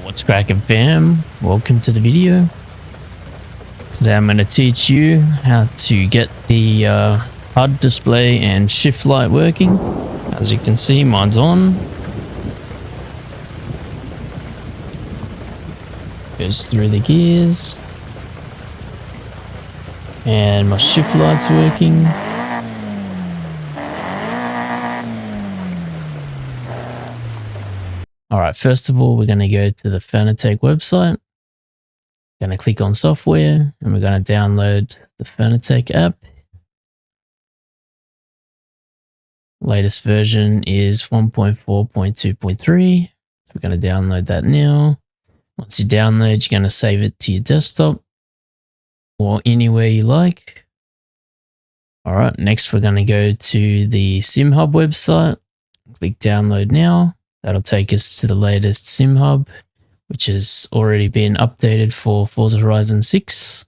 What's cracking, fam? Welcome to the video. Today I'm going to teach you how to get the HUD display and shift light working. As you can see, mine's on. Goes through the gears. And my shift light's working. Alright, first of all, we're going to go to the Fanatec website. Going to click on software and we're going to download the Fanatec app. Latest version is 1.4.2.3. So we're going to download that now. Once you download, you're going to save it to your desktop or anywhere you like. Alright, next we're going to go to the SimHUB website. Click download now. That'll take us to the latest SimHUB, which has already been updated for Forza Horizon 6. So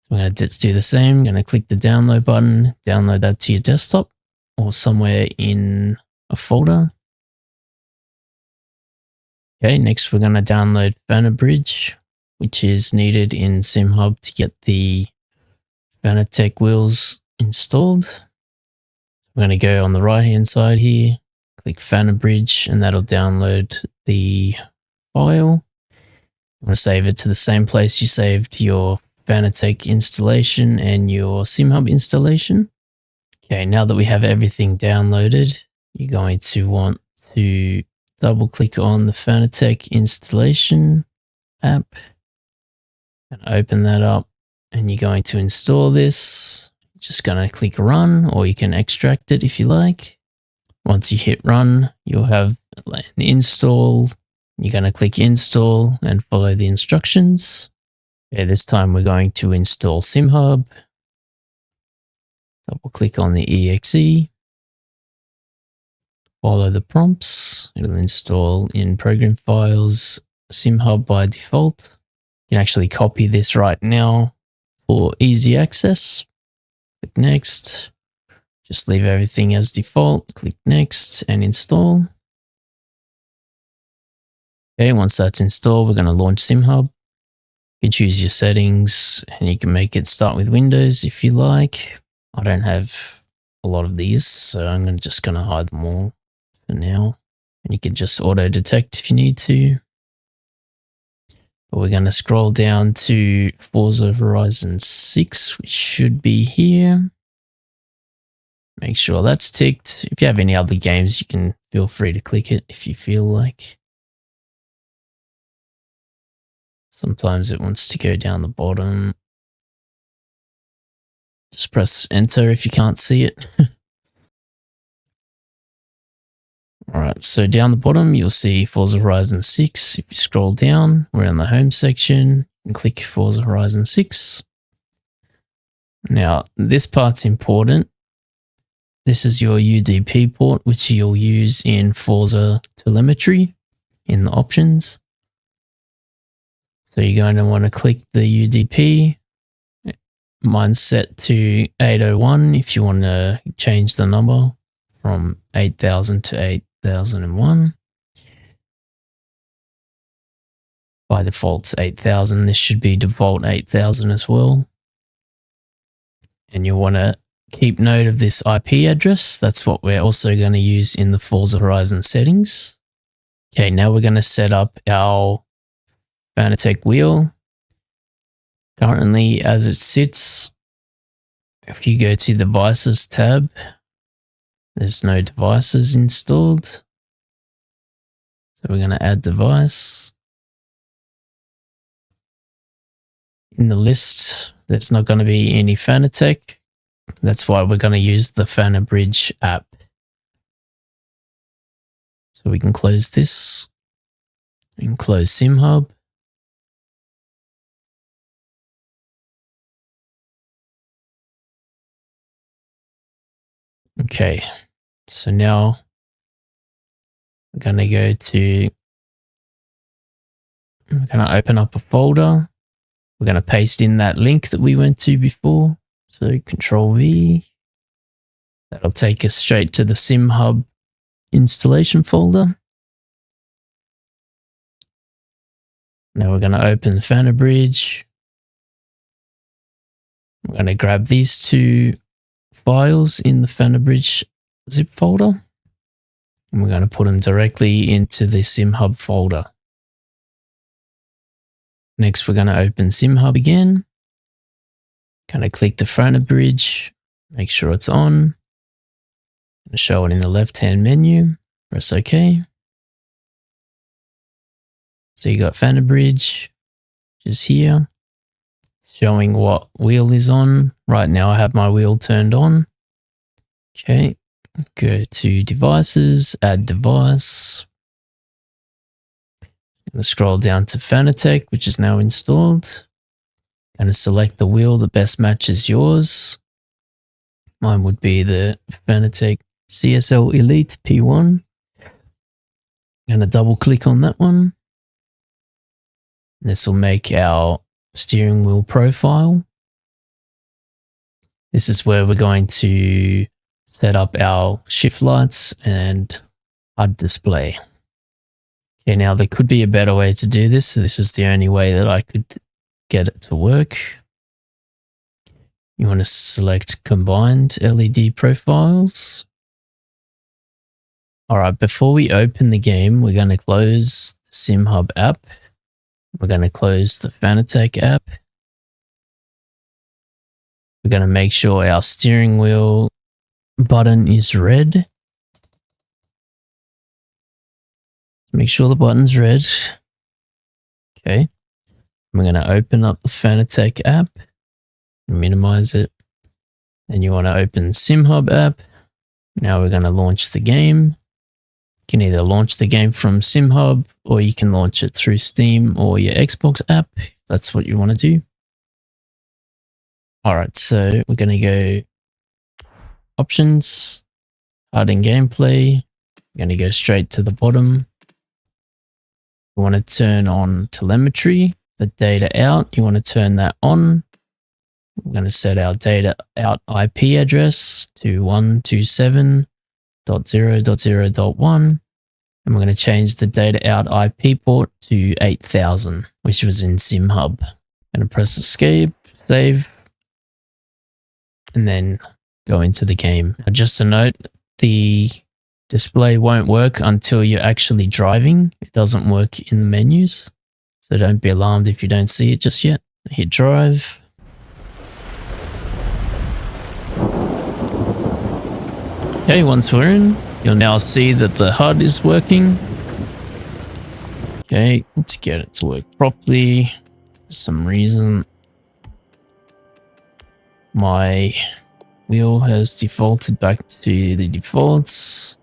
we're going to do the same. I'm going to click the download button, download that to your desktop or somewhere in a folder. Okay, next we're going to download FanaBridge, which is needed in SimHUB to get the Fanatec wheels installed. So we're going to go on the right hand side here, click FanaBridge, and that'll download the file. You want to save it to the same place you saved your Fanatec installation and your SimHUB installation. Okay, now that we have everything downloaded, you're going to want to double click on the Fanatec installation app and open that up, and you're going to install this. Just going to click run, or you can extract it if you like. Once you hit run, you'll have an install. You're going to click install and follow the instructions. Okay, this time we're going to install SimHUB. Double click on the exe. Follow the prompts. It'll install in program files SimHUB by default. You can actually copy this right now for easy access. Click next. Just leave everything as default. Click next and install. Okay, once that's installed, we're going to launch SimHUB. You can choose your settings and you can make it start with Windows if you like. I don't have a lot of these, so I'm just going to hide them all for now. And you can just auto detect if you need to. But we're going to scroll down to Forza Horizon 6, which should be here. Make sure that's ticked. If you have any other games, you can feel free to click it if you feel like. Sometimes it wants to go down the bottom. Just press enter if you can't see it. Alright, so down the bottom, you'll see Forza Horizon 6. If you scroll down, we're in the home section and click Forza Horizon 6. Now, this part's important. This is your UDP port, which you'll use in Forza telemetry in the options. So you're going to want to click the UDP. Mine's set to 801 if you want to change the number from 8000 to 8001. By default, it's 8000. This should be default 8000 as well. And you'll want to keep note of this IP address. That's what we're also going to use in the Forza Horizon settings. Okay, now we're going to set up our Fanatec wheel. Currently, as it sits, if you go to Devices tab, there's no devices installed. So we're going to add device. In the list, there's not going to be any Fanatec. That's why we're going to use the FanaBridge app. So we can close this and close SimHUB. Okay, so now we're going to we're going to open up a folder. We're going to paste in that link that we went to before. So Control V. That'll take us straight to the SimHUB installation folder. Now we're going to open FanaBridge. We're going to grab these two files in the FanaBridge zip folder. And we're going to put them directly into the SimHUB folder. Next, we're going to open SimHUB again. Going to click the FanaBridge, make sure it's on. Show it in the left-hand menu. Press OK. So you got FanaBridge, which is here, showing what wheel is on. Right now I have my wheel turned on. Okay, go to devices, add device. I'm going to scroll down to Fanatec, which is now installed. Going to select the wheel that best matches yours. Mine would be the Fanatec CSL Elite P1. I'm going to double click on that one. This will make our steering wheel profile. This is where we're going to set up our shift lights and HUD display. Okay, now there could be a better way to do this. This is the only way that I could get it to work. You want to select combined LED profiles. All right, before we open the game, we're going to close the SimHUB app. We're going to close the Fanatec app. We're going to make sure our steering wheel button is red. Make sure the button's red. Okay. We're going to open up the Fanatec app, minimize it. Then you want to open SimHUB app. Now we're going to launch the game. You can either launch the game from SimHUB or you can launch it through Steam or your Xbox app, if that's what you want to do. All right, so we're going to go options, HUD and gameplay. We're going to go straight to the bottom. We want to turn on telemetry, the data out. You want to turn that on. We're going to set our data out IP address to 127.0.0.1. And we're going to change the data out IP port to 8000, which was in SimHUB. I'm going to press escape, save, and then go into the game. Now, just a note, the display won't work until you're actually driving. It doesn't work in the menus. So don't be alarmed if you don't see it just yet. Hit drive. Okay, once we're in, you'll now see that the HUD is working. Okay, let's get it to work properly. For some reason, my wheel has defaulted back to the defaults.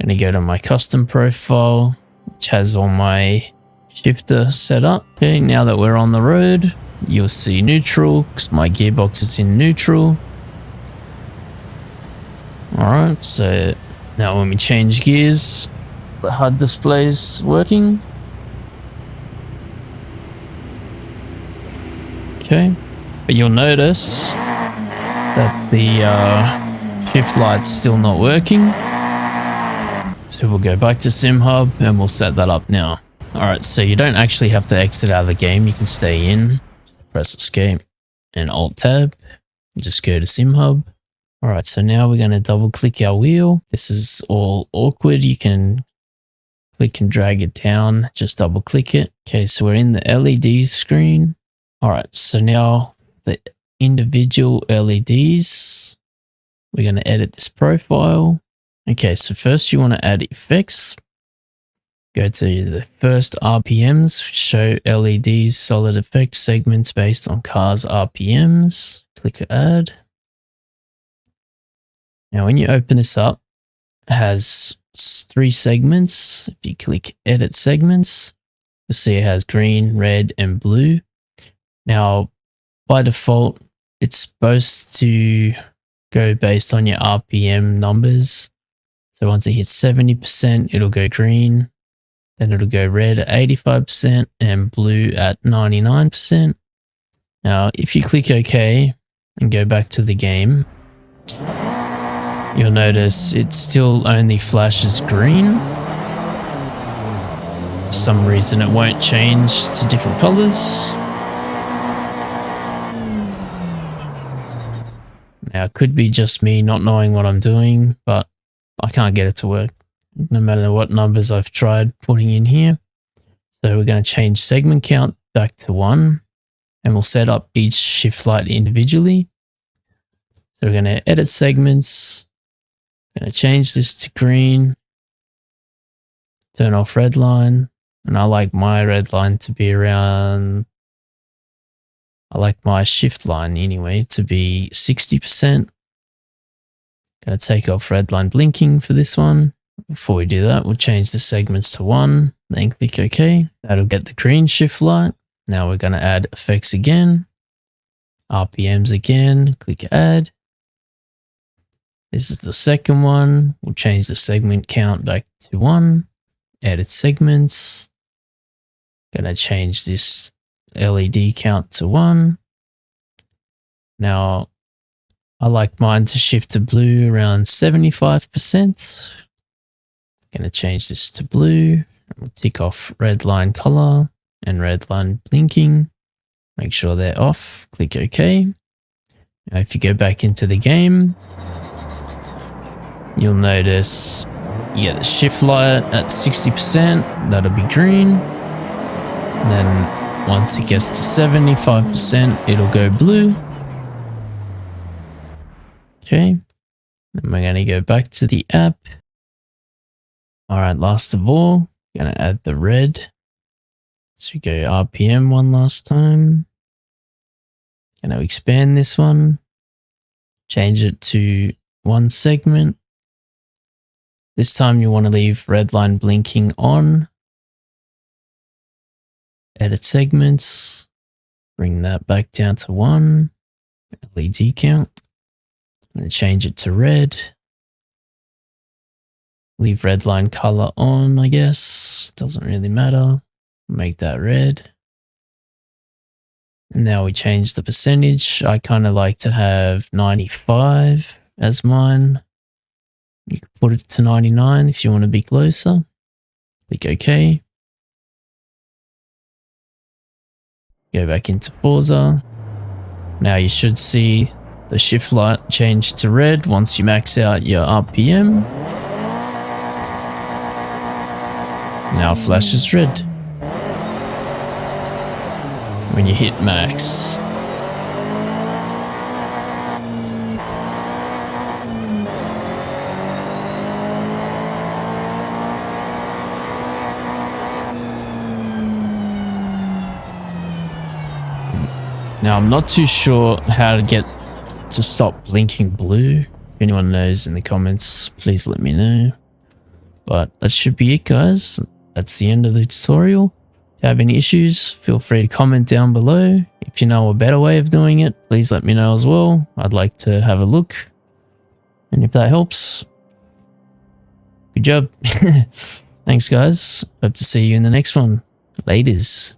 I'm going to go to my custom profile, which has all my shifter set up. Okay, now that we're on the road, you'll see neutral because my gearbox is in neutral. Alright, so now when we change gears, the HUD display is working. Okay, but you'll notice that the shift light's still not working. So we'll go back to SimHUB and we'll set that up now. Alright, so you don't actually have to exit out of the game. You can stay in, press escape and alt tab, and just go to SimHUB. Alright, so now we're going to double click our wheel. This is all awkward. You can click and drag it down, just double click it. Okay, so we're in the LED screen. Alright, so now the individual LEDs, we're going to edit this profile. Okay, so first you want to add effects. Go to the first RPMs, show LEDs, solid effect segments based on cars RPMs. Click add. Now, when you open this up, it has 3 segments. If you click edit segments, you'll see it has green, red, and blue. Now, by default, it's supposed to go based on your RPM numbers. So once it hits 70%, it'll go green. Then it'll go red at 85% and blue at 99%. Now, if you click OK and go back to the game, you'll notice it still only flashes green. For some reason it won't change to different colors. Now it could be just me not knowing what I'm doing, but I can't get it to work no matter what numbers I've tried putting in here. So we're going to change segment count back to 1, and we'll set up each shift light individually. So we're going to edit segments. I'm going to change this to green. Turn off red line. And I like my red line to be around, I like my shift line anyway to be 60%. Going to take off red line blinking for this one. Before we do that, we'll change the segments to 1, then click OK. That'll get the green shift light. Now we're going to add effects again. RPMs again, click add. This is the second one. We'll change the segment count back to 1. Edit segments. Gonna change this LED count to 1. Now, I like mine to shift to blue around 75%. Gonna change this to blue. We'll tick off red line color and red line blinking. Make sure they're off. Click OK. Now, if you go back into the game, you'll notice you get the shift light at 60%. That'll be green. And then once it gets to 75%, it'll go blue. Okay. Then we're going to go back to the app. All right, last of all, we're going to add the red. So we go RPM one last time. Going to expand this one. Change it to 1 segment. This time you want to leave red line blinking on. Edit segments. Bring that back down to 1. LED count. I'm going to change it to red. Leave red line color on, I guess. Doesn't really matter. Make that red. And now we change the percentage. I kind of like to have 95 as mine. You can put it to 99 if you want to be closer. Click OK. Go back into Forza. Now you should see the shift light change to red once you max out your RPM. Now flashes red when you hit max. Now I'm not too sure how to get to stop blinking blue. If anyone knows in the comments, please let me know. But that should be it, guys. That's the end of the tutorial. If you have any issues, feel free to comment down below. If you know a better way of doing it, please let me know as well. I'd like to have a look. And if that helps, good job. Thanks, guys. Hope to see you in the next one. Laters.